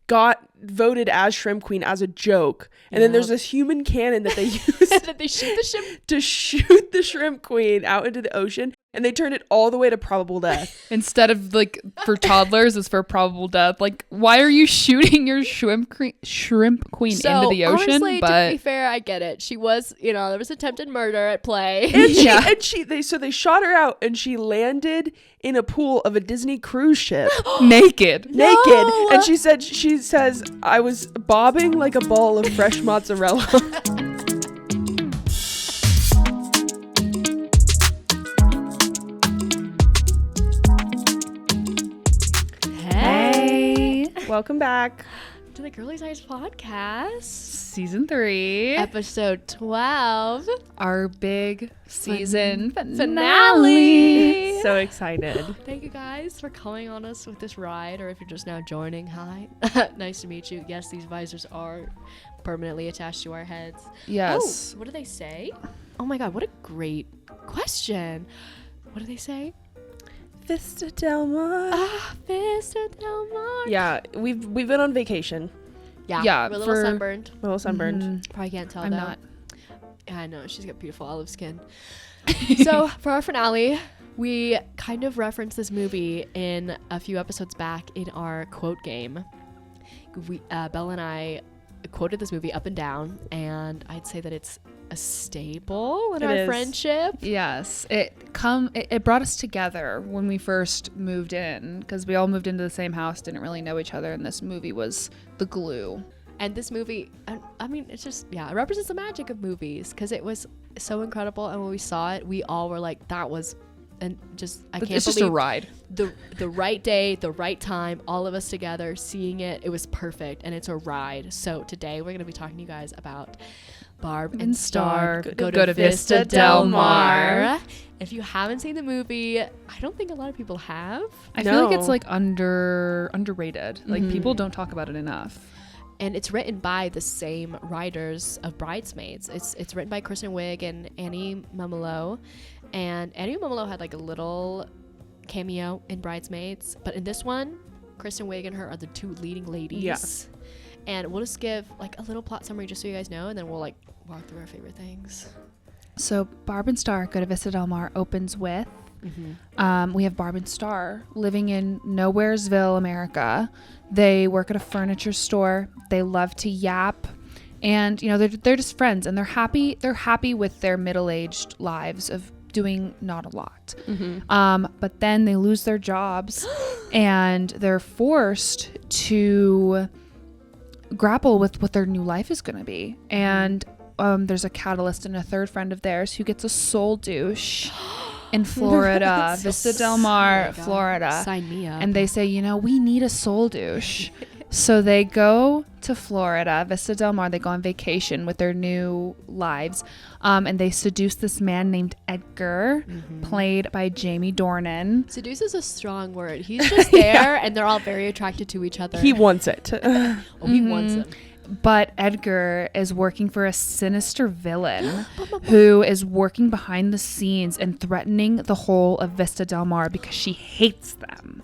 got voted as Shrimp Queen as a joke. And then there's this human cannon that they use that they shoot the shrimp to shoot the Shrimp Queen out into the ocean. And they turned it all the way to probable death. Instead of like for toddlers, it's for probable death. Like, why are you shooting your shrimp queen into the ocean? Honestly, but to be fair, I get it. She was, there was attempted murder at play. And they shot her out, and she landed in a pool of a Disney cruise ship, naked. And she says, I was bobbing like a ball of fresh mozzarella. Welcome back to the Girlies Eyes podcast, season 3, episode 12, our big season finale. So excited. Thank you guys for coming on us with this ride, or if you're just now joining, hi. Nice to meet you. Yes, these visors are permanently attached to our heads. Yes. Oh, what do they say? Oh my god, what a great question. What do they say? Vista Del Mar. Vista Del Mar. Yeah, we've been on vacation. Yeah, we're a little sunburned. Mm-hmm. Probably can't tell. I'm though. not. Yeah, I know. She's got beautiful olive skin. So for our finale, we kind of referenced this movie in a few episodes back in our quote game. Belle and I quoted this movie up and down, and I'd say that it's a staple in our friendship. Yes, it brought us together when we first moved in, because we all moved into the same house, didn't really know each other, and this movie was the glue. And this movie, I mean, it's just, it represents the magic of movies, because it was so incredible, and when we saw it, we all were like, that was, and just, I can't believe. It's just a ride. The right day, the right time, all of us together, seeing it was perfect, and it's a ride. So today, we're going to be talking to you guys about Barb and Star Go to Vista Del Mar. If you haven't seen the movie, I don't think a lot of people have. I feel like it's like underrated. Like people don't talk about it enough. And it's written by the same writers of Bridesmaids. It's written by Kristen Wiig and Annie Mumolo. And Annie Mumolo had like a little cameo in Bridesmaids, but in this one, Kristen Wiig and her are the two leading ladies. Yes. And we'll just give like a little plot summary just so you guys know, and then we'll like walk through our favorite things. So Barb and Star Go to Vista Del Mar opens with we have Barb and Star living in Nowheresville, America. They work at a furniture store. They love to yap, and they're just friends, and they're happy with their middle-aged lives of doing not a lot. But then they lose their jobs and they're forced to grapple with what their new life is going to be. And there's a catalyst and a third friend of theirs who gets a soul douche in Florida, Vista Del Mar, Florida. Sign me up. And they say, we need a soul douche. So they go to Florida, Vista Del Mar. They go on vacation with their new lives. And they seduce this man named Edgar, played by Jamie Dornan. Seduce is a strong word. He's just there and they're all very attracted to each other. He wants it. He wants him. But Edgar is working for a sinister villain who is working behind the scenes and threatening the whole of Vista Del Mar because she hates them.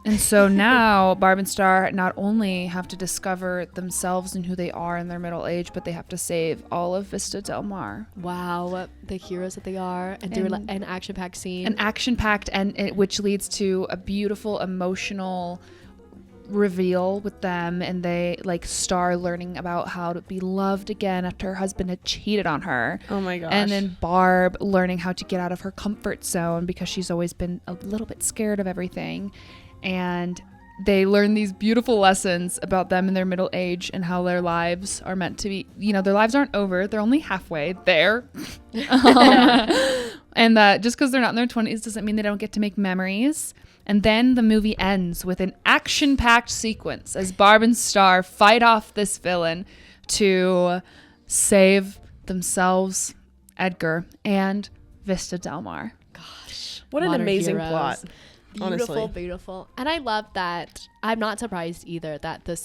And so now Barb and Star not only have to discover themselves and who they are in their middle age, but they have to save all of Vista Del Mar. Wow, the heroes that they are, and do an action-packed scene. An action-packed, which leads to a beautiful, emotional reveal with them, and they like Star learning about how to be loved again after her husband had cheated on her. Oh my gosh. And then Barb learning how to get out of her comfort zone because she's always been a little bit scared of everything. And they learn these beautiful lessons about them in their middle age and how their lives are meant to be, their lives aren't over. They're only halfway there. And just because they're not in their 20s doesn't mean they don't get to make memories. And then the movie ends with an action-packed sequence as Barb and Star fight off this villain to save themselves, Edgar, and Vista Del Mar. Gosh. What an amazing plot. Beautiful, honestly. Beautiful. And I love that. I'm not surprised either that the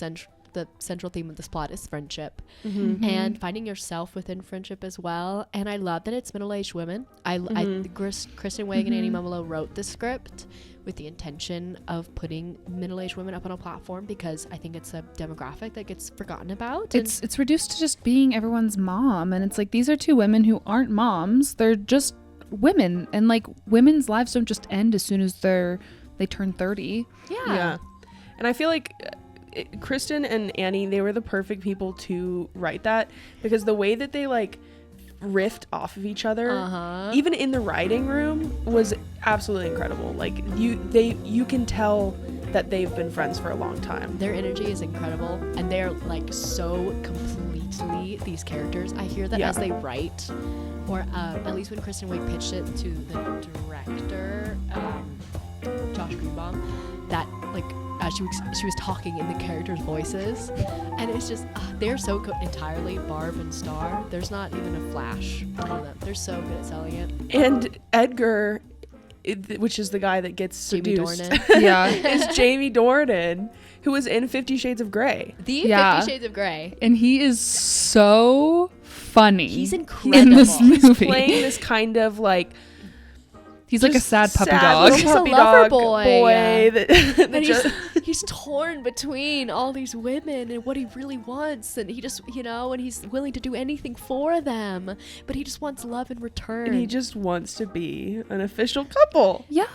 the central theme of this plot is friendship Mm-hmm. and finding yourself within friendship as well. And I love that it's middle-aged women. Kristen Wiig and Annie Mumolo wrote the script with the intention of putting middle-aged women up on a platform, because I think it's a demographic that gets forgotten about. It's reduced to just being everyone's mom, and it's like, these are two women who aren't moms, they're just women, and like women's lives don't just end as soon as they turn 30. Yeah. And I feel like Kristen and Annie, they were the perfect people to write that, because the way that they like riffed off of each other, even in the writing room, was absolutely incredible. Like you can tell that they've been friends for a long time. Their energy is incredible, and they're like so completely these characters. I hear that as they write, or at least when Kristen Wiig pitched it to the director, Josh Greenbaum, that like she was talking in the characters' voices, and it's just they're so entirely Barb and Star. There's not even a flash on them. They're so good at selling it. And Edgar, which is the guy that gets Jamie seduced, Dornan. is Jamie Dornan, who was in 50 Shades of Grey. The 50 Shades of Grey. And he is so funny. He's incredible in this movie. He's playing this kind of like, he's like a sad puppy sad dog. little He's a puppy lover dog boy. that And he's torn between all these women and what he really wants, and he just, and he's willing to do anything for them, but he just wants love in return. and he just wants to be an official couple. Yeah.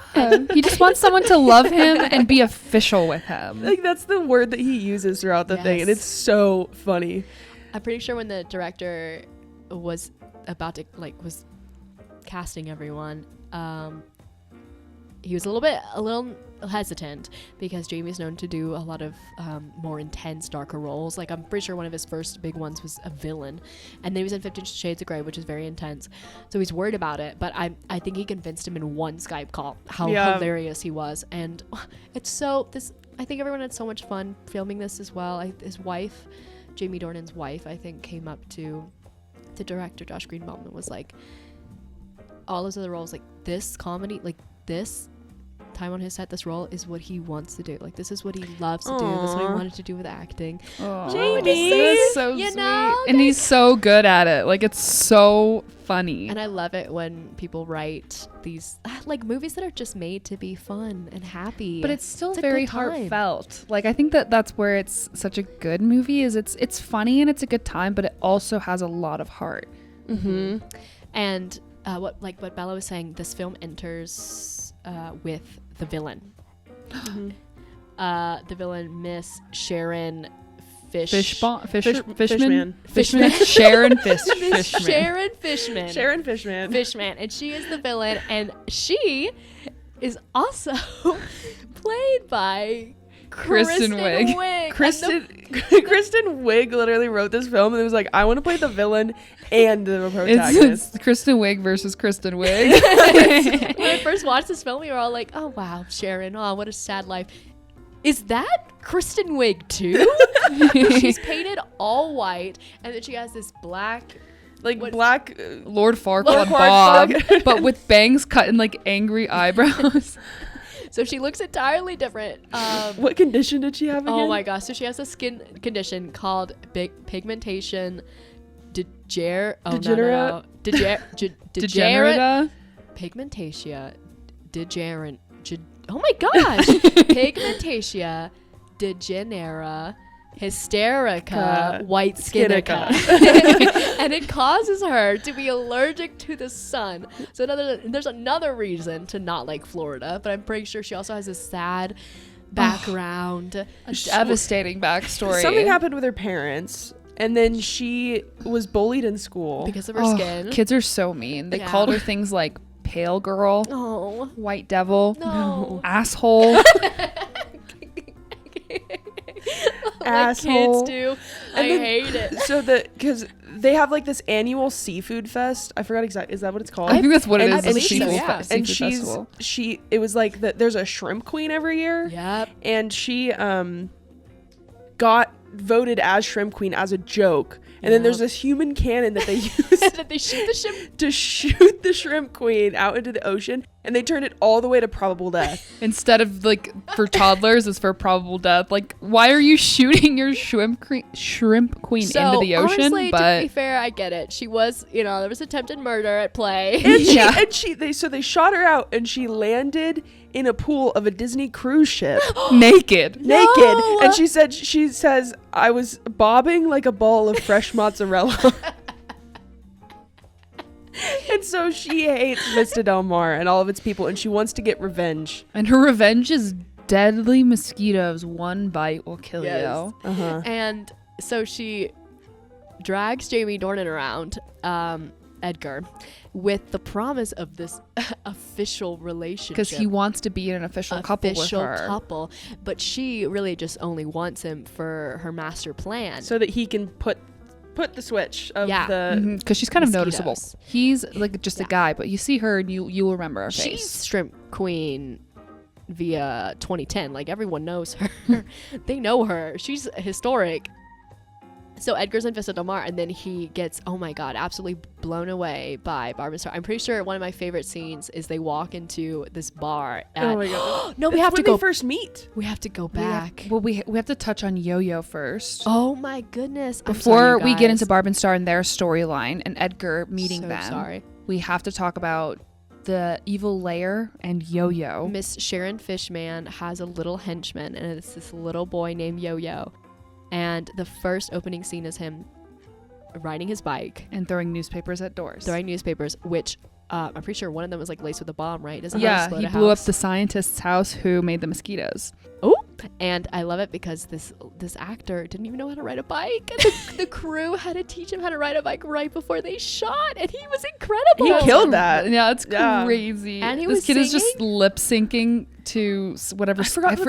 He just wants someone to love him and be official with him. Like, that's the word that he uses throughout the thing, and it's so funny. I'm pretty sure when the director was about to was casting everyone, he was a little hesitant, because Jamie's known to do a lot of more intense, darker roles. Like, I'm pretty sure one of his first big ones was a villain, and then he was in 50 Shades of Grey, which is very intense, so he's worried about it. But I think he convinced him in one Skype call how hilarious he was, and I think everyone had so much fun filming this as well. His wife, Jamie Dornan's wife, I think, came up to the director Josh Greenbaum and was like, all those other roles, like this comedy, like this time on his set, this role is what he wants to do. Like, this is what he loves to do. This is what he wanted to do with acting. Jamie, that's so you sweet. know, And he's so good at it. Like, it's so funny. And I love it when people write these like movies that are just made to be fun and happy, But it's still a very good time. heartfelt. Like, I think that's where it's such a good movie, is it's funny and it's a good time, but it also has a lot of heart. Mm-hmm. And what Bella was saying, this film enters with the villain. Mm-hmm. The villain, Miss Sharon Fishman. Fishman. Sharon Fishman. Sharon Fishman. Sharon Fishman. Fishman. And she is the villain, and she is also played by Kristen Wiig. Kristen Wiig literally wrote this film, and it was like, I want to play the villain and the protagonist. It's Kristen Wiig versus Kristen Wiig. When I first watched this film, we were all like, oh wow, Sharon, oh, what a sad life. Is that Kristen Wiig too? She's painted all white, and then she has this black, black Lord Lord Farquaad Bob, but with bangs cut in like angry eyebrows. So she looks entirely different. What condition did she have again? Oh my gosh. So she has a skin condition called pigmentation degenerata. Pigmentation degenerate. Oh my gosh. Pigmentation degenera hysterica white skinica. And it causes her to be allergic to the sun. So there's another reason to not like Florida, but I'm pretty sure she also has a sad background. A devastating backstory. Something happened with her parents, and then she was bullied in school because of her skin. Kids are so mean. They called her things like pale girl, white devil, asshole. Asshole. Kids do. I hate it. So because they have like this annual seafood fest. I forgot exactly. Is that what it's called? I think that's what it is. believe The so, seafood yeah. seafood And festival. it was like there's a shrimp queen every year. Yep. And she got voted as shrimp queen as a joke. And then there's this human cannon that they use that they shoot the shrimp to shoot the shrimp queen out into the ocean. And they turned it all the way to probable death. Instead of like for toddlers, it's for probable death. Like, why are you shooting your shrimp queen into the ocean? Honestly, But to be fair, I get it. She was, there was attempted murder at play. And they shot her out, and she landed in a pool of a Disney cruise ship, naked. And she says, I was bobbing like a ball of fresh mozzarella. And so she hates Vista Del Mar and all of its people, and she wants to get revenge. And her revenge is deadly mosquitoes. One bite will kill you. Uh-huh. And so she drags Jamie Dornan around, Edgar, with the promise of this official relationship. Because he wants to be an official couple with her. Couple, but she really just only wants him for her master plan. So that he can put the switch of the... Because she's kind of mosquitoes. noticeable. He's like just a guy, but you see her and you will remember her face. She's Shrimp Queen via 2010. Like, everyone knows her. They know her. She's historic. So Edgar's in Vista Del Mar, and then he gets, oh my god, absolutely blown away by Barb and Star. I'm pretty sure one of my favorite scenes is they walk into this bar. Oh my god! No, we have to go. When they first meet. We have to go back. We have to touch on Yo-Yo first. Oh my goodness! Before we get into Barb and Star and their storyline and Edgar meeting them, sorry, we have to talk about the evil lair and Yo-Yo. Miss Sharon Fishman has a little henchman, and it's this little boy named Yo-Yo. And the first opening scene is him riding his bike and throwing newspapers at doors. Which I'm pretty sure one of them was like laced with a bomb, right? He blew up the scientist's house who made the mosquitoes. Oh, and I love it because this actor didn't even know how to ride a bike, and the crew had to teach him how to ride a bike right before they shot, and he was incredible. He killed that. Yeah, it's crazy. And this kid is just lip syncing to whatever.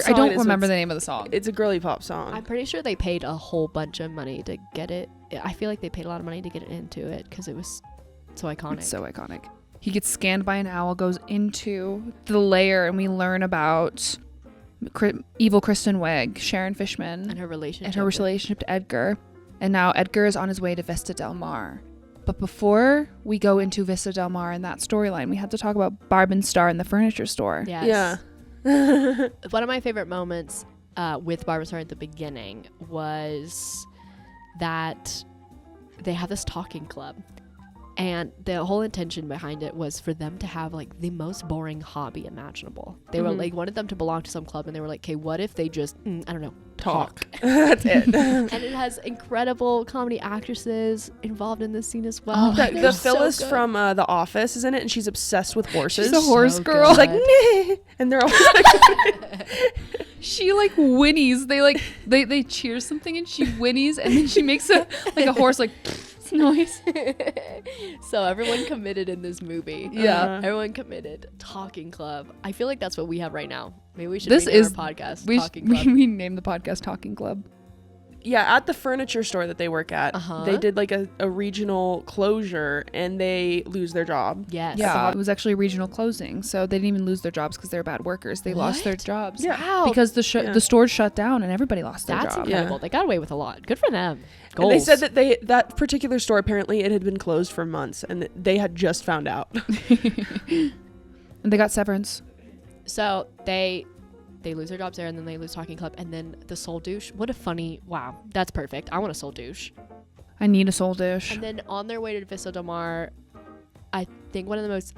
I don't remember the name of the song. It's a girly pop song. I'm pretty sure they paid a whole bunch of money to get it. I feel like they paid a lot of money to get it into it because it was so iconic. It's so iconic. He gets scanned by an owl, goes into the lair, and we learn about evil Kristen Wiig, Sharon Fishman, and her relationship to Edgar. And now Edgar is on his way to Vista Del Mar. But before we go into Vista Del Mar and that storyline, we have to talk about Barb and Star in the furniture store. Yes. Yeah. One of my favorite moments with Barb and Star at the beginning was that they have this talking club. And the whole intention behind it was for them to have like the most boring hobby imaginable. They were like, wanted them to belong to some club, and they were like, okay, what if they just, I don't know, talk. That's it. And it has incredible comedy actresses involved in this scene as well. The Phyllis from The Office is in it, and she's obsessed with horses. She's a horse girl. She's like, nah. And they're always like... She like whinnies. They cheer something and she whinnies, and then she makes a horse like noise. So everyone committed in this movie. Yeah. Everyone committed. Talking club. I feel like that's what we have right now. Maybe we should name our podcast Talking Club. We name the podcast Talking Club. Yeah, at the furniture store that they work at, they did like a regional closure, and they lose their job. Yes. Yeah, it was actually a regional closing, so they didn't even lose their jobs because they're bad workers. They lost their jobs. Yeah. Wow. Because the stores shut down and everybody lost their That's job. incredible. They got away with a lot. Good for them. And they said that that particular store, apparently it had been closed for months, and they had just found out. And they got severance. So they lose their jobs there, and then they lose Talking Club, and then the Soul Douche. What a funny, wow, that's perfect. I want a Soul Douche. I need a Soul Douche. And then on their way to Vista Del Mar, I think one of the most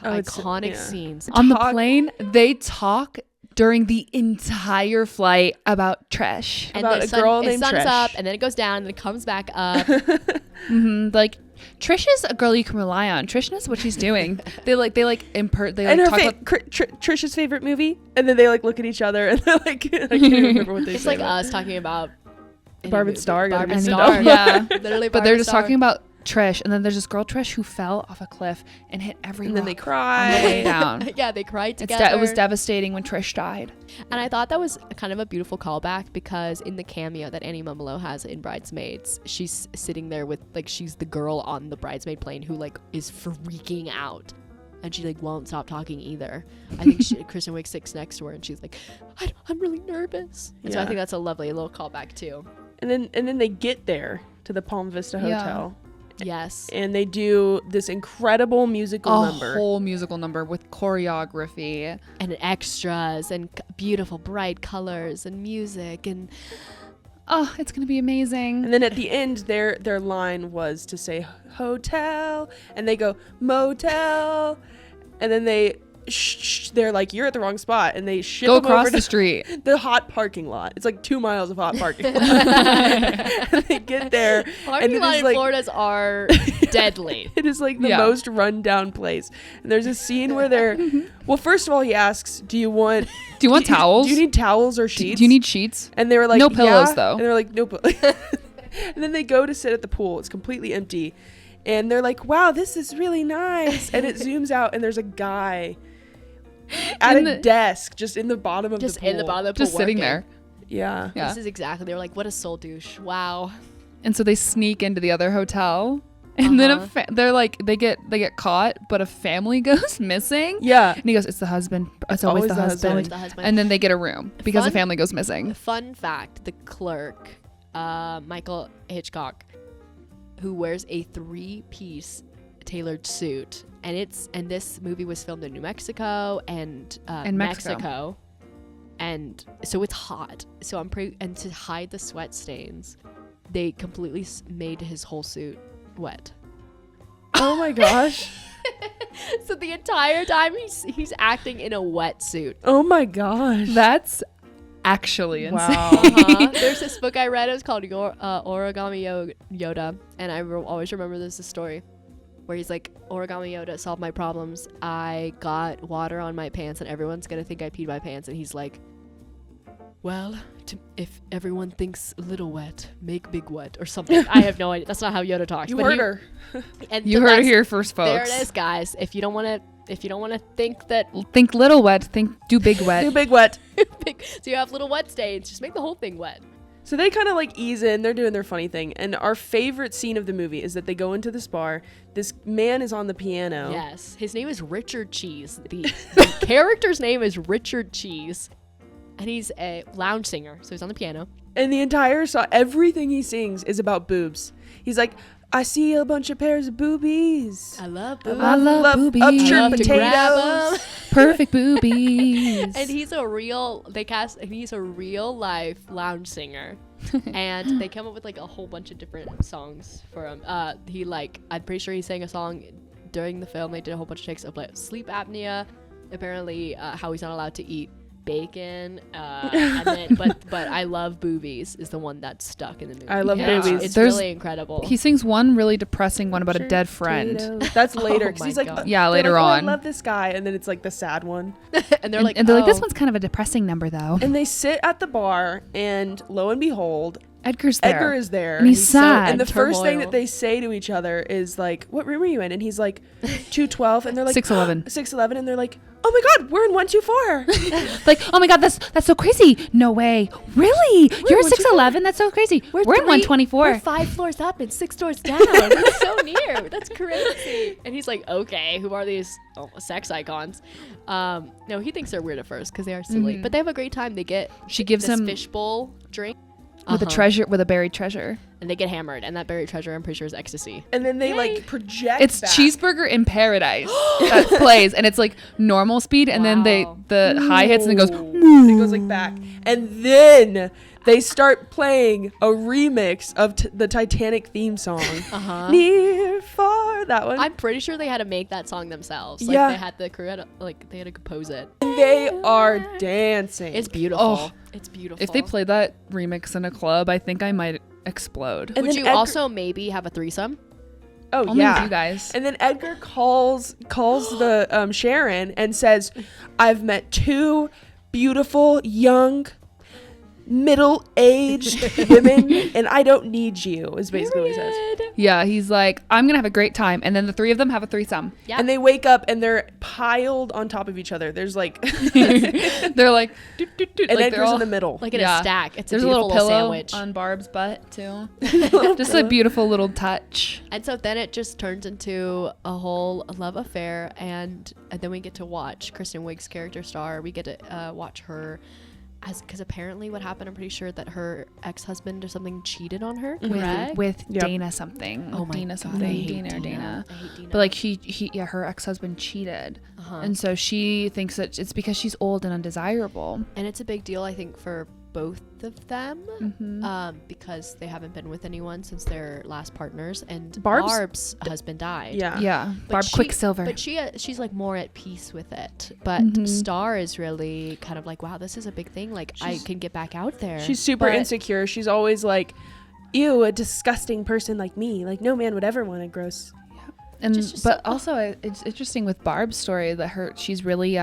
iconic scenes. On the plane, they talk during the entire flight about Trish. And about a girl named sun's Trish. up, and then it goes down, and then it comes back up. Like, Trish is a girl you can rely on. Trish knows what she's doing. They talk about Trish's favorite movie, and then they like look at each other and they're like, I can't even remember what they It's say. like us talking about Barb and Star. Barb and Star. Star. Yeah. Literally, But they're just talking about Trish, and then there's this girl Trish who fell off a cliff and hit every And then rock they cry. on the way down. Yeah, they cried together. It was devastating when Trish died. And I thought that was kind of a beautiful callback, because in the cameo that Annie Mumolo has in Bridesmaids, she's sitting there with, like, she's the girl on the bridesmaid plane who, like, is freaking out. And she, like, won't stop talking either. I think Kristen Wiig sits next to her, and she's like, I'm really nervous. And so I think that's a lovely little callback, too. And then they get there to the Palm Vista Hotel. Yes. And they do this incredible musical number. A whole musical number with choreography. And extras and beautiful bright colors and music and... Oh, it's going to be amazing. And then at the end, their line was to say hotel, and they go motel, and then they're like, you're at the wrong spot, and they ship Go them across over the to street. the hot parking lot. It's like 2 miles of hot parking lot. And they get there, Parking and lot in like, Florida's are deadly. it is like the most rundown place. And there's a scene where they're, well, first of all, he asks, do you want towels? Do you need towels or sheets? Do you need sheets? And they were like, no pillows, yeah. though. And they're like, no pillows. And then they go to sit at the pool. It's completely empty. And they're like, wow, this is really nice. And it zooms out, and there's a guy at a desk just in the bottom of the pool. Just in the bottom of the pool. Just sitting there. Yeah. This is exactly. They were like, what a soul douche. Wow. And so they sneak into the other hotel. And then they're like, they get caught, but a family goes missing. Yeah. And he goes, it's the husband. It's always the husband. Always the husband. And then they get a room because the family goes missing. Fun fact, the clerk, Michael Hitchcock, who wears a 3-piece tailored suit, and this movie was filmed in New Mexico and Mexico. And so it's hot. So and to hide the sweat stains, they completely made his whole suit wet. Oh my gosh. So the entire time he's acting in a wetsuit. Oh my gosh. That's actually insane. Wow. There's this book I read. It was called Origami Yoda, and I always remember this story where he's like, Origami Yoda solved my problems. I got water on my pants, and everyone's gonna think I peed my pants. And he's like, well, if everyone thinks little wet, make big wet or something. I have no idea. That's not how Yoda talks. You heard her. And You heard it here first, folks. There it is, guys. If you don't want to think that Think little wet, do big wet. Do big wet. so you have little wet stains, just make the whole thing wet. So they kind of like ease in. They're doing their funny thing. And our favorite scene of the movie is that they go into this bar. This man is on the piano. Yes. His name is Richard Cheese. The character's name is Richard Cheese. And he's a lounge singer. So he's on the piano. And the entire song, everything he sings is about boobs. He's like, I see a bunch of pairs of boobies. I love boobs. I love boobies. Upchurch I love to grab 'em. potatoes. Perfect boobies. And he's a real life lounge singer. And they come up with like a whole bunch of different songs for him. I'm pretty sure he sang a song during the film. They did a whole bunch of takes of like sleep apnea, apparently how he's not allowed to eat bacon, and then but I love boobies is the one that's stuck in the movie. I love boobies. It's really incredible. He sings one really depressing one about a dead friend. Potatoes. That's later because Oh he's my like, God. Yeah, they're later like, oh, on. I love this guy, and then it's like the sad one. and they're like, and they're like, this "Oh." one's kind of a depressing number though. And they sit at the bar, and lo and behold, Edgar's there. Edgar is there, And he's sad. and the first thing turmoil. that they say to each other is like, "What room are you in?" And he's like, 212, and they're like, 611. 611, and they're like, "Oh my God, we're in 124." Like, oh my God, that's so crazy. No way. Really? You're in 611? That's so crazy. We're in 124. We're 5 floors up and 6 doors down. We're so near. That's crazy. And he's like, okay, who are these sex icons? No, he thinks they're weird at first because they are silly, but they have a great time. They get She gives this him fishbowl drink with a buried treasure. and they get hammered. And that buried treasure, I'm pretty sure, is ecstasy. And then they like project. It's back. Cheeseburger in Paradise that plays, and it's like normal speed, and then Wow. the high hits, and it goes. And it goes like back, and then they start playing a remix of the Titanic theme song. Near, far, that one. I'm pretty sure they had to make that song themselves. Like Yeah. they had the crew had to, they had to compose it. And they are dancing. It's beautiful. Oh. It's beautiful. If they played that remix in a club, I think I might explode. And would then you Edgar- also maybe have a threesome? Oh Only yeah, with you guys. And then Edgar calls the Sharon and says, "I've met 2 beautiful young middle-aged women, and I don't need you," is basically what he says. Yeah, he's like, I'm gonna have a great time, and then the 3 of them have a threesome. Yeah. And they wake up and they're piled on top of each other. There's like, They're like, and like they're Edgar's all- in the middle. Like in Yeah. a stack. It's There's a a little beautiful pillow sandwich. on Barb's butt too. Just a beautiful little touch. And so then it just turns into a whole love affair, and then we get to watch Kristen Wiig's character star. We get to watch her because apparently what happened, I'm pretty sure that her ex-husband or something cheated on her, with correct? Dana something. Oh my Dana God, something. I hate Dana or Dana. Dana. I hate Dana. But like her ex-husband cheated. And so she thinks that it's because she's old and undesirable. And it's a big deal, I think, for both of them, because they haven't been with anyone since their last partners, and Barb's husband died. Barb Quicksilver. But she's like more at peace with it. But Star is really kind of like, wow, this is a big thing. Like, I can get back out there. She's super insecure. She's always like, ew, a disgusting person like me. Like, no man would ever want a gross. And also it's interesting with Barb's story that she's really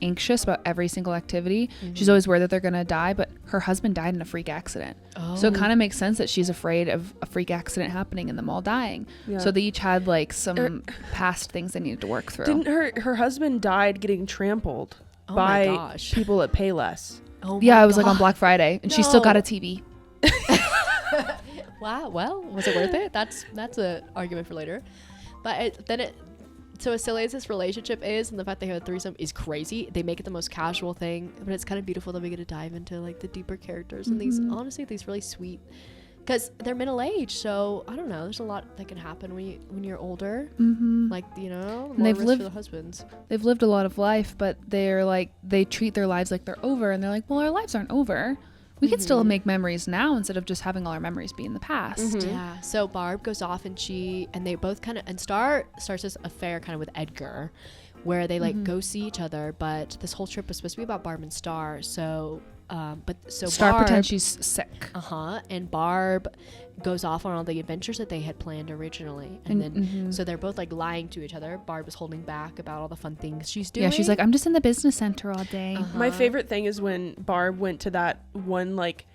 anxious about every single activity. She's always worried that they're gonna die, but her husband died in a freak accident. So it kind of makes sense that she's afraid of a freak accident happening and them all dying. So they each had like some past things they needed to work through. Didn't her husband died getting trampled by people that pay less? It was like on Black Friday, and she still got a TV. Wow. Well, was it worth it? That's an argument for later. But so as silly as this relationship is, and the fact they have a threesome is crazy, they make it the most casual thing, but it's kind of beautiful that we get to dive into like the deeper characters and these really sweet, because they're middle-aged, so I don't know, there's a lot that can happen when you're older, like, you know, more risk for the husbands. They've lived a lot of life, but they're like, they treat their lives like they're over, and they're like, well, our lives aren't over. We can still make memories now instead of just having all our memories be in the past. Yeah. So Barb goes off and they both kind of, and Star starts this affair kind of with Edgar, where they like go see each other, but this whole trip was supposed to be about Barb and Star. So Star pretends she's sick. And Barb goes off on all the adventures that they had planned originally, and then so they're both like lying to each other. Barb is holding back about all the fun things she's doing. Yeah, she's like, I'm just in the business center all day. My favorite thing is when Barb went to that one like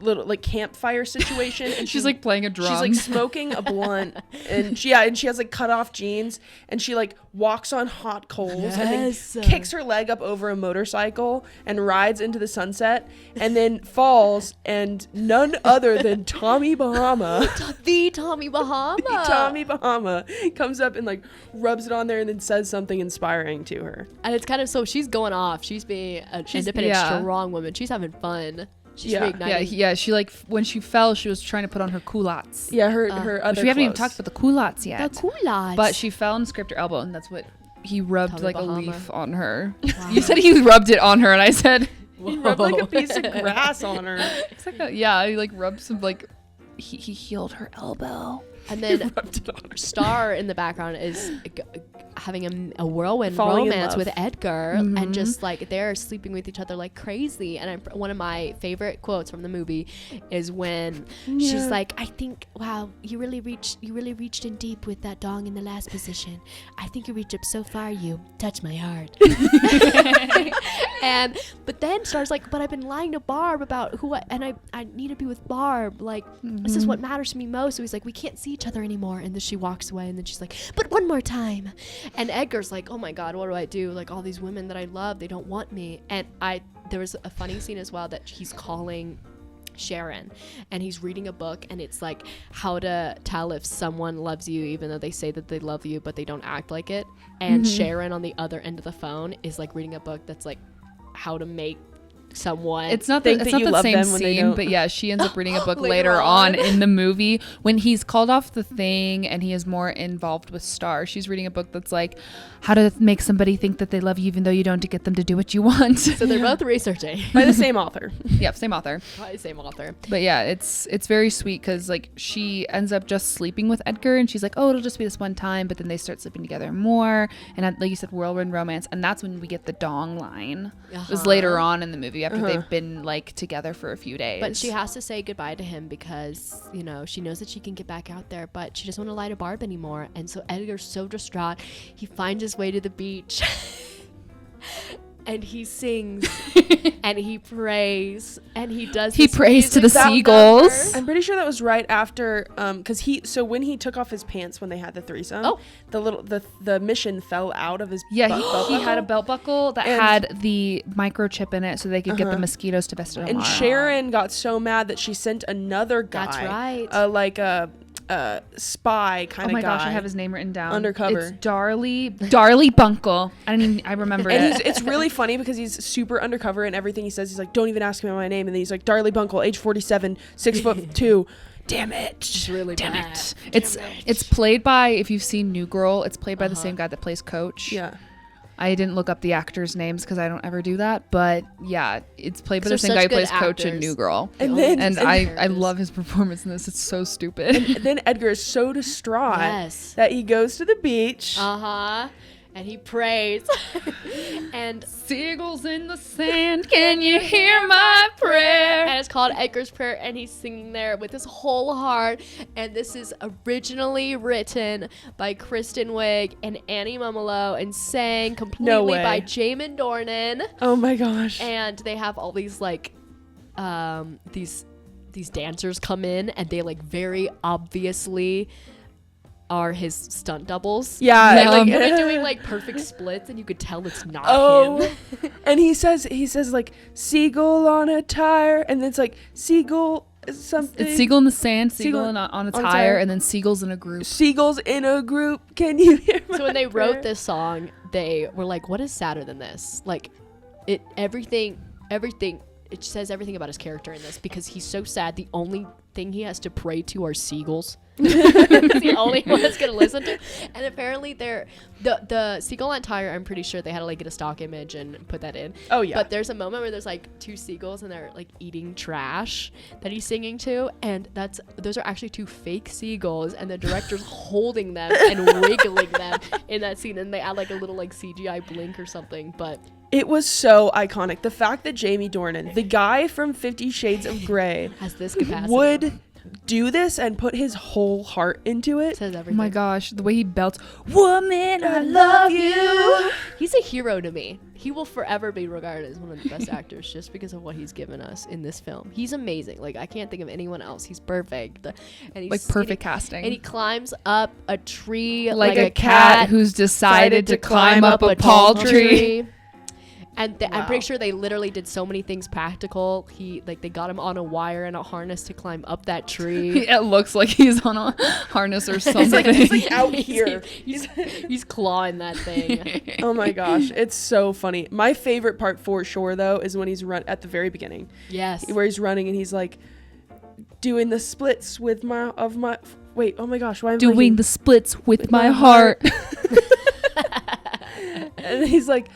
little like campfire situation, and she's like playing a drum. She's like smoking a blunt, and she has like cut off jeans, and she like walks on hot coals and then kicks her leg up over a motorcycle and rides into the sunset, and then falls, and none other than Tommy Bahama, the Tommy Bahama comes up and like rubs it on there and then says something inspiring to her. And it's kind of, so she's going off. She's being an independent, strong woman. She's having fun. She's reigniting. She like, when she fell, she was trying to put on her culottes. Yeah, her other. We haven't even talked about the culottes yet. The culottes. But she fell and scraped her elbow, and that's what he rubbed Tommy like Bahama. a leaf on her. You said he rubbed it on her, and I said he rubbed like a piece of grass on her. It's like he like rubbed some like he healed her elbow. And then Star in the background is having a whirlwind falling romance with Edgar, and just like they're sleeping with each other like crazy. And one of my favorite quotes from the movie is when she's like, I think, wow, you really reached in deep with that dong in the last position. I think you reached up so far, you touch my heart. But then Star's like, but I've been lying to Barb about I need to be with Barb, like this is what matters to me most. So he's like, we can't see each other anymore. And then she walks away, and then she's like, but one more time. And Edgar's like, oh my god, what do I do? Like, all these women that I love, they don't want me. And there was a funny scene as well that he's calling Sharon, and he's reading a book, and it's like how to tell if someone loves you even though they say that they love you but they don't act like it. And Sharon on the other end of the phone is like reading a book that's like how to make someone it's not the same scene, but yeah, she ends up reading a book later on in the movie when he's called off the thing and he is more involved with Star. She's reading a book that's like how to make somebody think that they love you even though you don't, to get them to do what you want. So they're both researching by the same author. Yep, same author. Probably same author. But yeah, it's very sweet because like she ends up just sleeping with Edgar, and she's like, oh, it'll just be this one time, but then they start sleeping together more, and like you said, whirlwind romance, and that's when we get the dong line. It was later on in the movie after they've been like together for a few days. But she has to say goodbye to him because, you know, she knows that she can get back out there, but she doesn't want to lie to Barb anymore. And so Edgar's so distraught, he finds his way to the beach and he sings and he prays and he prays to the seagulls. I'm pretty sure that was right after because when he took off his pants when they had the threesome, the mission fell out of his he had a belt buckle that had the microchip in it so they could get the mosquitoes to Vista Del Mar. And Sharon got so mad that she sent another guy, that's right, spy kind of guy. Oh my gosh, I have his name written down. Undercover. It's Darley Bunkle. I remember it. And it's really funny because he's super undercover and everything he says. He's like, don't even ask me my name. And then he's like, Darley Bunkle, age 47, 6'2". Damn it. It's really Damn bad. it. It's played by, if you've seen New Girl, it's played by the same guy that plays Coach. Yeah. I didn't look up the actors' names because I don't ever do that. But yeah, it's played by the They're same guy who such plays good Coach in actors. New Girl. And I love his performance in this. It's so stupid. And then Edgar is so distraught Yes. that he goes to the beach. And he prays. And Seagulls in the sand, can you hear my prayer? and it's called Edgar's Prayer, and he's singing there with his whole heart. And this is originally written by Kristen Wiig and Annie Mumolo and sang completely by Jamin Dornan. Oh my gosh. And they have all these like these dancers come in, and they like very obviously are his stunt doubles. Yeah. And they're doing like perfect splits, and you could tell it's not him. And he says like seagull on a tire, and then it's like seagull something. It's seagull in the sand, seagull on a on a tire, tire, and then seagulls in a group. Seagulls in a group. Can you hear my So when they prayer? wrote this song, they were like, what is sadder than this? Like everything it says everything about his character in this, because he's so sad. The only thing he has to pray to are seagulls. It's the only one that's gonna listen to. And apparently the seagull on tire, I'm pretty sure they had to like get a stock image and put that in. Oh yeah. But there's a moment where there's like two seagulls and they're like eating trash that he's singing to, and those are actually two fake seagulls, and the director's holding them and wiggling them in that scene, and they add like a little like CGI blink or something. But it was so iconic. The fact that Jamie Dornan, the guy from 50 Shades of Grey, has this capacity, would do this and put his whole heart into it. says Oh everything. my gosh, the way he belts, "Woman, I love you." He's a hero to me. He will forever be regarded as one of the best actors just because of what he's given us in this film. He's amazing. Like, I can't think of anyone else. He's perfect. And he's Like perfect casting. And he climbs up a tree like a cat who's decided to climb up a palm tree. And I'm pretty sure they literally did so many things practical. They got him on a wire and a harness to climb up that tree. It looks like he's on a harness or something. He's like out here. He's clawing that thing. Oh my gosh, it's so funny. My favorite part for sure though is when he's run at the very beginning. Yes. Where he's running and he's like doing the splits with wait, oh my gosh, why am I Doing the splits with my heart. And he's like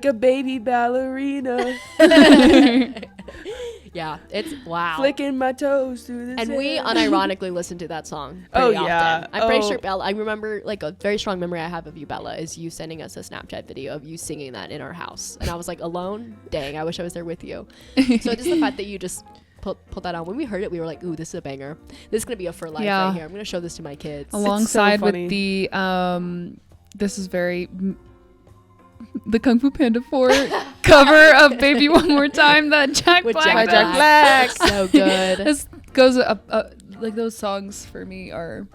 a baby ballerina. Yeah, it's wow. Flicking my toes through the And sand. we unironically listen to that song Oh, pretty yeah. often. I'm pretty Oh. sure, Bella, I remember, like, a very strong memory I have of you, Bella, is you sending us a Snapchat video of you singing that in our house. And I was like, alone? Dang, I wish I was there with you. So just the fact that you just put that on. When we heard it, we were like, ooh, this is a banger. This is going to be a for life right here. I'm going to show this to my kids. Alongside funny. with the, this is very... the Kung Fu Panda 4 cover of Baby One More Time that Jack With Black Jack Black. does. So good. This goes up, like those songs for me are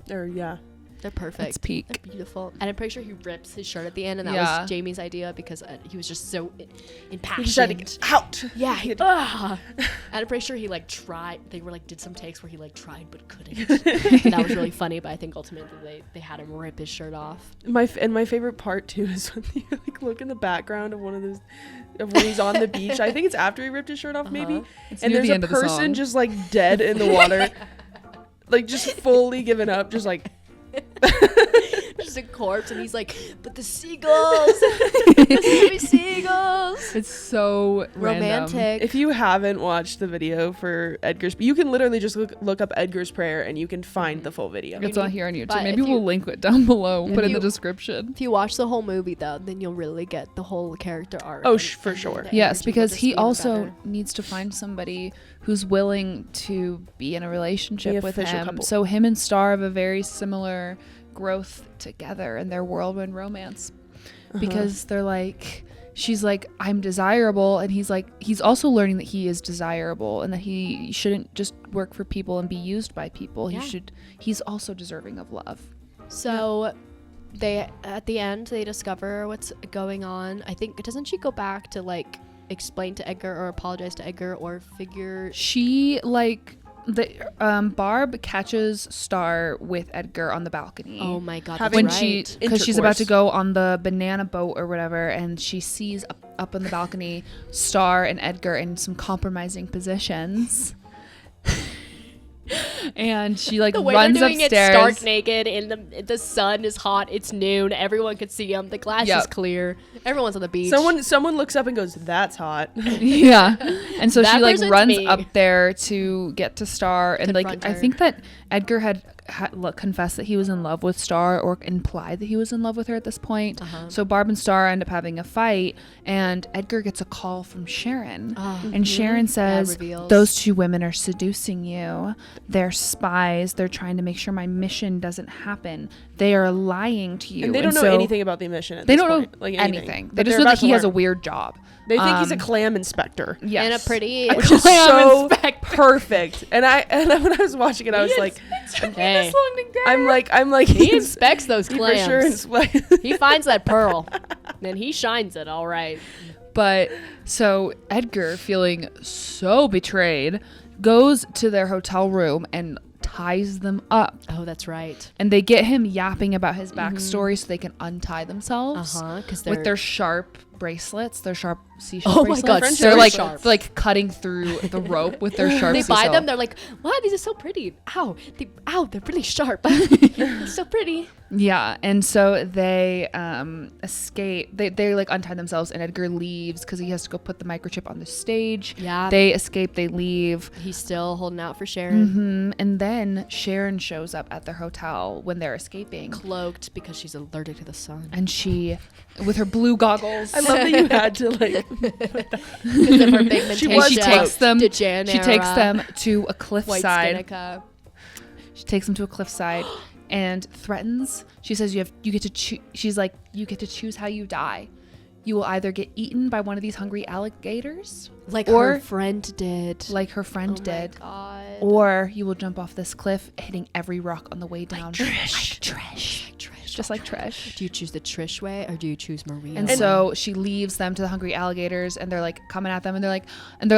yeah. They're perfect. It's peak. They're beautiful. And I'm pretty sure he rips his shirt at the end, and that Yeah. was Jamie's idea because he was just so impassioned. He tried to get out. Yeah. Ugh. And I'm pretty sure he like tried. They were like did some takes where he like tried but couldn't. And that was really funny. But I think ultimately they had him rip his shirt off. My favorite part too is when you like look in the background of one of those of when he's on the beach. I think it's after he ripped his shirt off, maybe. It's And near there's the end a of the person song. just like dead in the water, like just fully given up, just like. Just a corpse, and he's like, "But the seagulls, the baby seagulls." It's so Romantic. random. If you haven't watched the video for Edgar's, you can literally just look up Edgar's Prayer and you can find the full video. It's on here on YouTube. But Maybe if you- we'll link it down below. Put it in the you- description. If you watch the whole movie, though, then you'll really get the whole character arc. Oh, and- for and sure. the Yes, energy will because just he be even also better. needs to find somebody who's willing to be in a relationship Be with official him. couple. So him and Star have a very similar growth together in their whirlwind romance, because they're like, she's like, I'm desirable, and he's like, he's also learning that he is desirable and that he shouldn't just work for people and be used by people. Yeah. He's also deserving of love. So they at the end they discover what's going on. I think doesn't she go back to like explain to Edgar or apologize to Edgar or figure She like Barb catches Star with Edgar on the balcony. Oh my god, Having that's right. Because she's about to go on the banana boat or whatever, and she sees up on the balcony Star and Edgar in some compromising positions. And she like the way runs they're doing upstairs. it stark naked, and the sun is hot. It's noon. Everyone could see them. The glass is clear. Everyone's on the beach. Someone looks up and goes, "That's hot." Yeah, and so That she like person's runs me. up there to get to Star, and like Confront I her. think that Edgar had confessed that he was in love with Star, or implied that he was in love with her at this point. So Barb and Star end up having a fight, and Edgar gets a call from Sharon, and Sharon says, reveals. "Those two women are seducing you. They're spies. They're trying to make sure my mission doesn't happen. They are lying to you." And they don't know so anything about the mission at They this don't point. know Like anything. They But just they're know that about to he has a learn. weird job. They think he's a clam inspector. Yes. And a pretty. Which is so inspector. perfect. And when I was watching it, I was like, Hey, I'm like, he inspects those he for sure clams. He finds that pearl, and he shines it all right. But so Edgar, feeling so betrayed, goes to their hotel room and ties them up. Oh, that's right. And they get him yapping about his backstory so they can untie themselves Because with their sharp bracelets, their sharp seashell Oh my bracelets. God, French they're very like sharp. they're like cutting through the rope with their sharp they buy seashell. them. They're like, wow, these are so pretty. Ow, they're really sharp. They're so pretty. Yeah, and so they escape. They like untie themselves, and Edgar leaves because he has to go put the microchip on the stage. Yeah. They escape. They leave. He's still holding out for Sharon. And then Sharon shows up at their hotel when they're escaping, Cloaked because she's allergic to the sun. and she, with her blue goggles, I love that you had to like. Because of her pigmentation. She was she takes them. She Degenerate. takes them to a White cliffside. Skinica. She takes them to a cliffside and threatens. She says you get to choose. She's like, you get to choose how you die. You will either get eaten by one of these hungry alligators, Like Or- her friend did. like her friend Oh did, my God. or you will jump off this cliff, hitting every rock on the way down. Trish. Just like Trish. Do you choose the Trish way or do you choose Maria? And way? so she leaves them to the hungry alligators, and they're like coming at them, and they're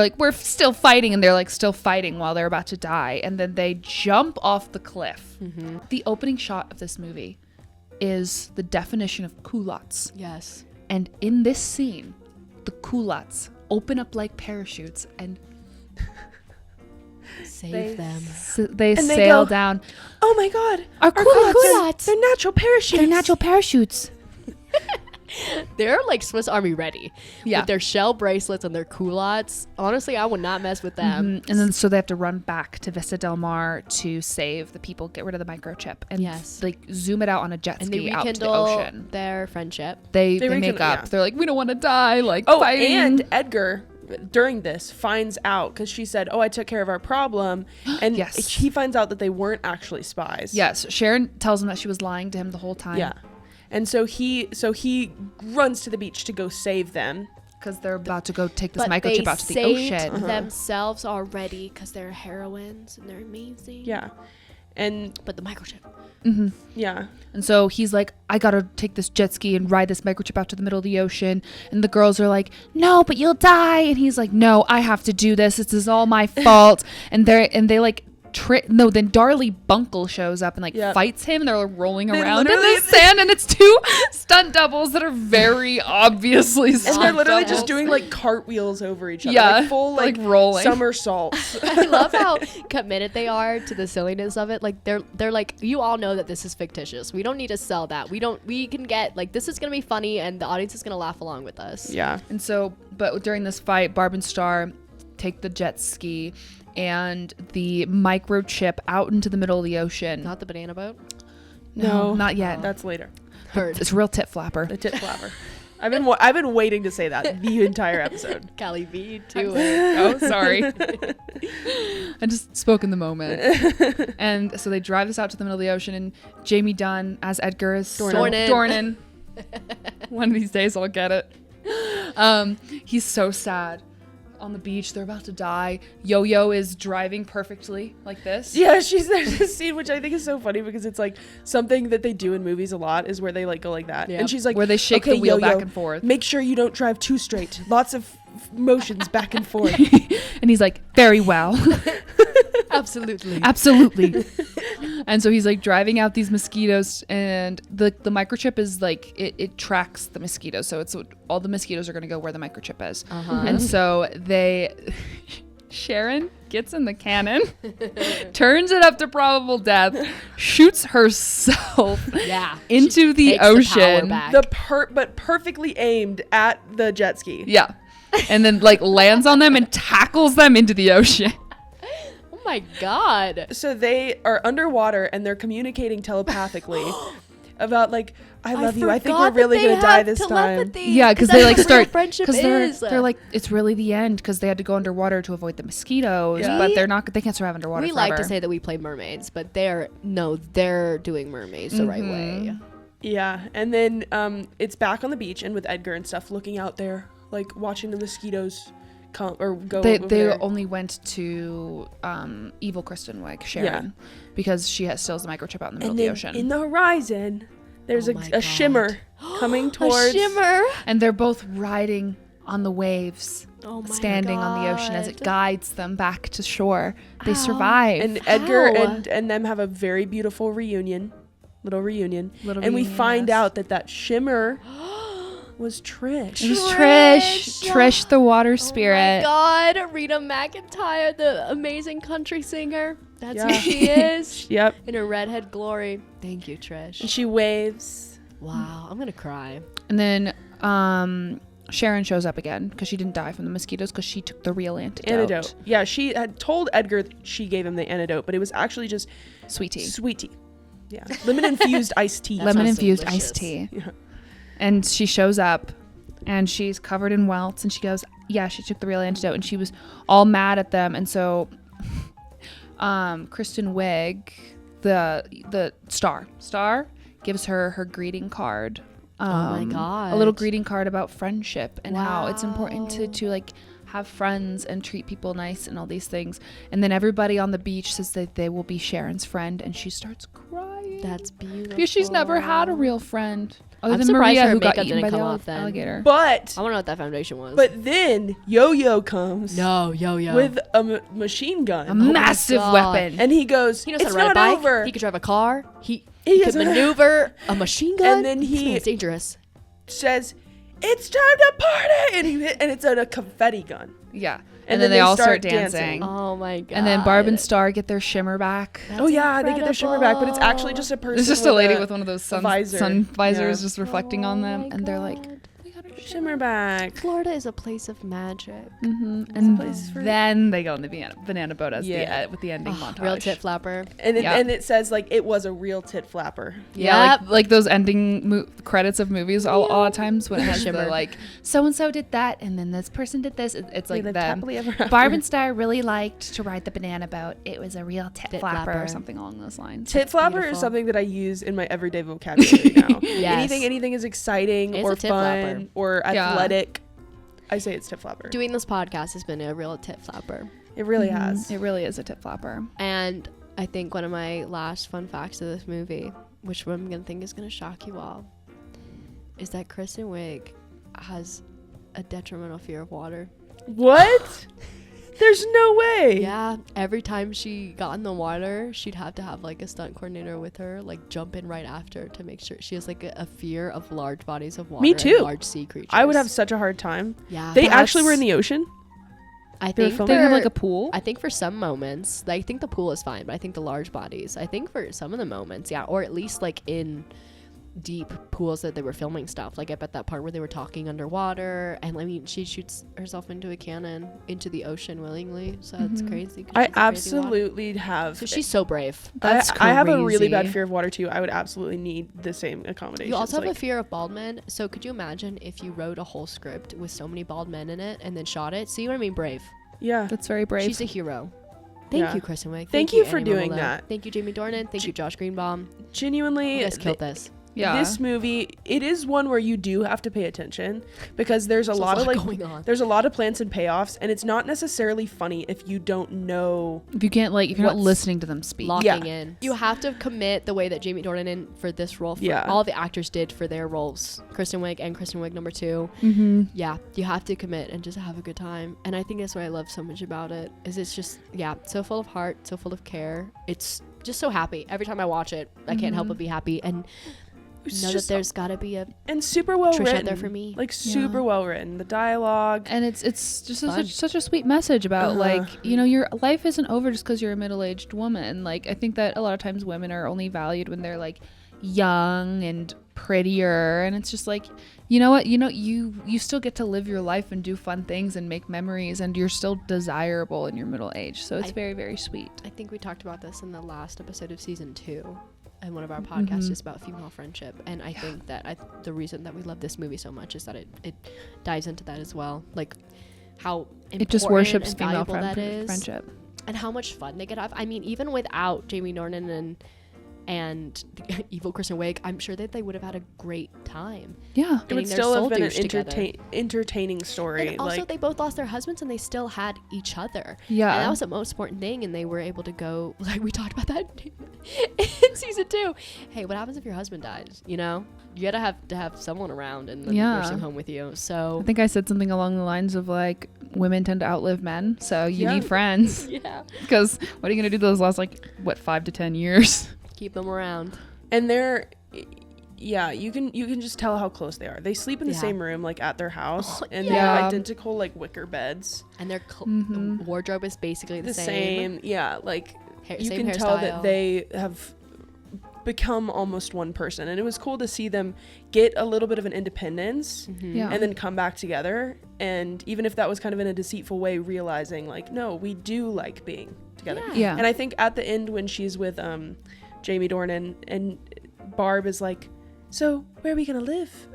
like, we're still fighting, and they're like still fighting while they're about to die, and then they jump off the cliff. The opening shot of this movie is the definition of culottes, yes. and in this scene, the culottes open up like parachutes, and Save them. they And they sail go, down. Oh my God! Our culottes. They're natural parachutes. They're natural parachutes. They're like Swiss Army ready. Yeah. With their shell bracelets and their culottes. Honestly, I would not mess with them. And then so they have to run back to Vista Del Mar to save the people, get rid of the microchip, and Yes. like zoom it out on a jet And they ski out to the rekindle ocean. their friendship. They They make rekindle, up. yeah. They're like, we don't want to die. Like Oh, fighting. and Edgar during this finds out because she said, "Oh, I took care of our problem," and Yes. he finds out that they weren't actually spies. Yes, Sharon tells him that she was lying to him the whole time. Yeah. And so he runs to the beach to go save them. because they're about to go take this But microchip they out to the saved ocean. themselves already because they're heroines and they're amazing. Yeah. And But the microchip. yeah. And so he's like, I gotta take this jet ski and ride this microchip out to the middle of the ocean. And the girls are like, no, but you'll die. And he's like, no, I have to do this. This is all my fault. And they like then Darlie Bunkle shows up and like Yep. fights him, and they're like rolling They around in literally- the sand, and it's two stunt doubles that are very obviously And stunt they're literally doubles. just doing like cartwheels over each other. Yeah, Like full like rolling. somersaults. I love how committed they are to the silliness of it. Like they're like, you all know that this is fictitious. We don't need to sell that. We can get like, this is gonna be funny and the audience is gonna laugh along with us. Yeah. And so, but during this fight, Barb and Star take the jet ski and the microchip out into the middle of the ocean. Not the banana boat. No, not yet. That's later. Heard. It's a real tit flapper. The tit flapper. I've been waiting to say that the entire episode. Callie B too. Oh, sorry. I just spoke in the moment. And so they drive us out to the middle of the ocean, and Jamie Dunn as Edgar is Dornan. One of these days I'll get it. He's so sad. On the beach, they're about to die. Yo-Yo is driving perfectly like this. Yeah, there's a scene which I think is so funny because it's like something that they do in movies a lot is where they like go like that. Yep. And she's like, Where they shake okay, the wheel Yo-Yo, back and forth. Make sure you don't drive too straight. Lots of motions back and forth. And he's like, very well. I Absolutely. Absolutely. And so he's like driving out these mosquitoes, and the microchip is like it tracks the mosquitoes, so it's all the mosquitoes are going to go where the microchip is. And so Sharon gets in the cannon, turns it up to probable death, shoots herself into the ocean. But perfectly aimed at the jet ski. Yeah. And then like lands on them and tackles them into the ocean. Oh my God. So they are underwater and they're communicating telepathically about like, I love you. I think we're really going to die this time. Yeah, because they like start, because they're like, it's really the end because they had to go underwater to avoid the mosquitoes, but they can't survive underwater We forever. like to say that we play mermaids, but they're doing mermaids the right way. Yeah. And then it's back on the beach and with Edgar and stuff looking out there, like watching the mosquitoes come or go They over there. only went to evil Kristen Wiig, Sharon, because she still has the microchip out in the middle of the ocean. In the horizon, there's a shimmer coming towards. A shimmer. And they're both riding on the waves, standing on the ocean as it guides them back to shore. They survive. And Edgar and them have a very beautiful little reunion. And we find out that shimmer was Trish. It was Trish, the water spirit. Oh my God, Rita McEntire, the amazing country singer. That's who she is. Yep. In her redhead glory. Thank you, Trish. And she waves. Wow, I'm gonna cry. And then Sharon shows up again because she didn't die from the mosquitoes because she took the real antidote. Yeah, she had told Edgar that she gave him the antidote, but it was actually just sweet tea. Yeah, lemon-infused iced tea. Lemon-infused iced tea. Yeah. And she shows up and she's covered in welts and she goes, yeah, she took the real antidote, and she was all mad at them. And so Kristen Wiig, the star gives her greeting card. Oh my God. A little greeting card about friendship and how it's important to like have friends and treat people nice and all these things. And then everybody on the beach says that they will be Sharon's friend, and she starts crying. That's beautiful. Because she's never had a real friend. Other I'm than surprised Maria, her who got makeup eaten by didn't the come off then. alligator. But I want to know what that foundation was. But then Yo-Yo comes. No, Yo-Yo. With a machine gun. A massive weapon. And he goes, he knows it's how to ride not a bike. over. He could drive a car. He could maneuver a machine gun. And then it's dangerous. Says, it's time to party. And it's a confetti gun. Yeah. And then they all start dancing. Oh my God. And then Barb and Star get their shimmer back. That's they get their shimmer back, but it's actually just a person. It's just a lady with one of those sun visors Yeah. just reflecting on them. And they're like, we got our shimmer back. Florida is a place of magic. And then they go on the banana boat as with the ending montage. Real tit flapper. And it says like it was a real tit flapper. Yeah, like those ending credits of movies a lot of times when it has the like so and so did that and then this person did this. It's like them. Barb and Star really liked to ride the banana boat. It was a real tit flapper or something along those lines. Tit flapper is something that I use in my everyday vocabulary now. Yes. Anything is exciting or fun or athletic. I say it's tit flapper. Doing this podcast has been a real tit flapper. It really has. It really is a tit flapper. And I think one of my last fun facts of this movie, which I'm going to think is going to shock you all, is that Kristen Wiig has a detrimental fear of water. What? There's no way. Yeah. Every time she got in the water, she'd have to have like a stunt coordinator with her, like jump in right after to make sure. She has like a fear of large bodies of water. Me too. And large sea creatures. I would have such a hard time. Yeah. They actually were in the ocean? I think they have like a pool. I think for some moments, like, I think the pool is fine, but I think the large bodies, I think for some of the moments, yeah, or at least like in deep pools that they were filming stuff. Like I bet that part where they were talking underwater, and I mean, she shoots herself into a cannon into the ocean willingly, so that's crazy. I absolutely have. So she's so brave. That's I have a really crazy. bad fear of water too. I would absolutely need the same accommodation. You also have a fear of bald men. So could you imagine if you wrote a whole script with so many bald men in it and then shot it? See what I mean? Brave. Yeah, That's very brave. She's a hero. Thank you, Kristen Wiig. Thank you for Annie doing Marmalade. that. Thank you, Jamie Dornan. Thank you, Josh Greenbaum. Genuinely, You guys killed this. this movie, it is one where you do have to pay attention because there's a lot of like going on. there's a lot of plans and payoffs, and it's not necessarily funny if you don't know, if you can't like, if you're not listening to them speak. Locking in. You have to commit the way that Jamie Dornan in for this role, all the actors did for their roles, Kristen Wiig and Kristen Wiig number 2. Yeah, you have to commit and just have a good time. And I think that's what I love so much about it, is it's just so full of heart, so full of care. It's just so happy every time I watch it. I can't help but be happy and know that there's gotta be a and super well Trish written out there for me, like super well written, the dialogue, and it's just such a sweet message about like, you know, your life isn't over just because you're a middle-aged woman. Like, I think that a lot of times women are only valued when they're like young and prettier, and it's just like, you know what, you know, you still get to live your life and do fun things and make memories, and you're still desirable in your middle age. So it's very, very sweet. I think we talked about this in the last episode of season 2 and one of our podcasts is about female friendship, and I think that the reason that we love this movie so much is that it dives into that as well, like how important it just worships and female friendship and how much fun they could have. I mean, even without Jamie Dornan and the evil Kristen Wiig, I'm sure that they would have had a great time. Yeah, it would still have been an entertaining story. And also, like, they both lost their husbands, and they still had each other. Yeah, and that was the most important thing. And they were able to go. Like, we talked about that in season 2. Hey, what happens if your husband dies? You know, you gotta have someone around in the nursing home with you. So I think I said something along the lines of like, women tend to outlive men, so you need friends. Yeah, because what are you gonna do those last 5 to 10 years? Keep them around. And they're you can just tell how close they are. They sleep in the same room, like at their house, and they're identical, like wicker beds, and their wardrobe is basically the same. Yeah, like you same can tell hairstyle. that they have become almost one person, and it was cool to see them get a little bit of an independence and then come back together, and even if that was kind of in a deceitful way, realizing like, no, we do like being together. And I think at the end when she's with Jamie Dornan and Barb is like, so where are we gonna live?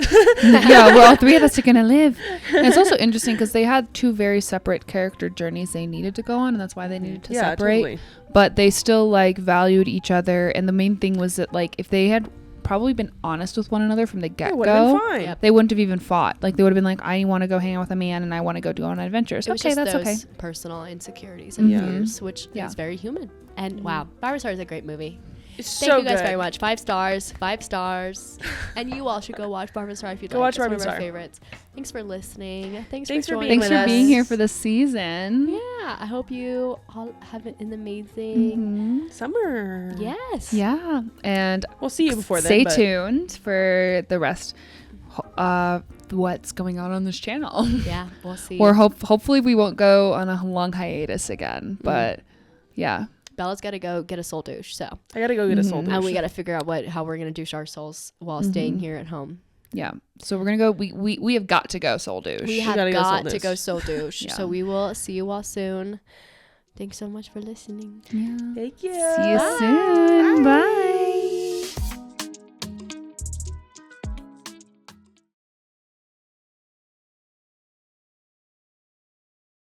Yeah, well, all 3 of us are gonna live. And it's also interesting because they had 2 very separate character journeys they needed to go on, and that's why they needed to separate. Totally. But they still like valued each other, and the main thing was that like if they had probably been honest with one another from the get-go, they wouldn't have even fought. Like, they would have been like, I want to go hang out with a man and I want to go do on adventures. Okay, that's okay. Personal insecurities and fears, which is very human. And wow, Barb and Star is a great movie. Thank you guys very much. 5 stars. And you all should go watch Barb and Star if you'd like. Watch Barb and Star. It's one Star. of our favorites. Thanks for listening. Thanks for being here for the season. Yeah, I hope you all have an amazing summer. Yes. Yeah, and we'll see you before then. Stay tuned for the rest. What's going on this channel? Yeah, we'll see. Or hopefully we won't go on a long hiatus again. But yeah. Bella's got to go get a soul douche, so I got to go get a soul douche. And we got to figure out how we're going to douche our souls while staying here at home. Yeah. So we're going to go, we have got to go soul douche. We have got to go soul douche. So we will see you all soon. Thanks so much for listening. Yeah. Thank you. See you soon. Bye.